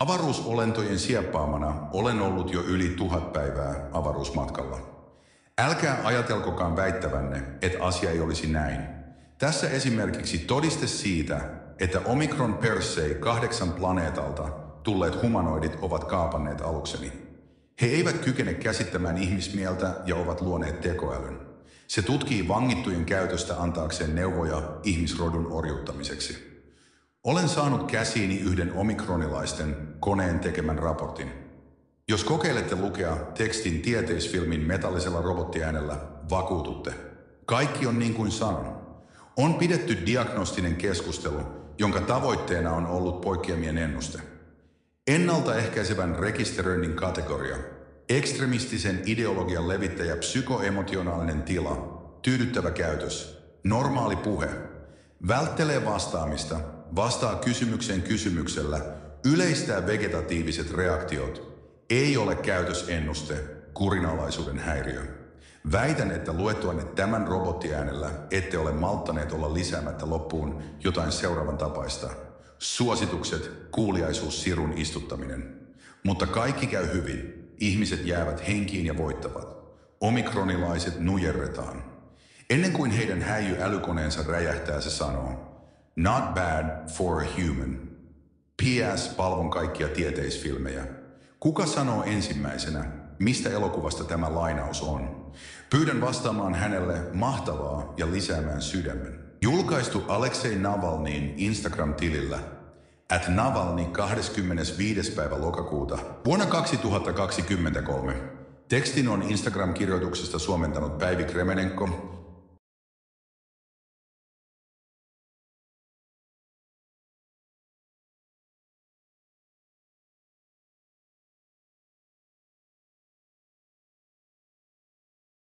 Avaruusolentojen sieppaamana olen ollut jo yli 1000 päivää avaruusmatkalla. Älkää ajatelkokaan väittävänne, että asia ei olisi näin. Tässä esimerkiksi todiste siitä, että Omicron Persei 8 planeetalta tulleet humanoidit ovat kaapanneet alukseni. He eivät kykene käsittämään ihmismieltä ja ovat luoneet tekoälyn. Se tutkii vangittujen käytöstä antaakseen neuvoja ihmisrodun orjuuttamiseksi. Olen saanut käsiini yhden omikronilaisten koneen tekemän raportin. Jos kokeilette lukea tekstin tieteisfilmin metallisella robottiäänellä, vakuututte. Kaikki on niin kuin sanon. On pidetty diagnostinen keskustelu, jonka tavoitteena on ollut poikkeamien ennuste. Ennaltaehkäisevän rekisteröinnin kategoria, ekstremistisen ideologian levittäjä, psykoemotionaalinen tila, tyydyttävä käytös, normaali puhe, välttelee vastaamista, vastaa kysymykseen kysymyksellä, yleistää vegetatiiviset reaktiot, ei ole käytösennuste, kurinalaisuuden häiriö. Väitän, että luettuanne tämän robottiäänellä ette ole malttaneet olla lisäämättä loppuun jotain seuraavan tapaista. Suositukset, kuuliaisuus, sirun istuttaminen. Mutta kaikki käy hyvin. Ihmiset jäävät henkiin ja voittavat. Omikronilaiset nujerretaan. Ennen kuin heidän häijy-älykoneensa räjähtää, se sanoo: "Not bad for a human." PS. Palvon kaikkia tieteisfilmejä. Kuka sanoo ensimmäisenä, mistä elokuvasta tämä lainaus on? Pyydän vastaamaan hänelle mahtavaa ja lisäämään sydämen. Julkaistu Aleksei Navalnyin Instagram-tilillä @Navalny 25. päivä lokakuuta vuonna 2023. Tekstin on Instagram-kirjoituksesta suomentanut Päivi Kremenenko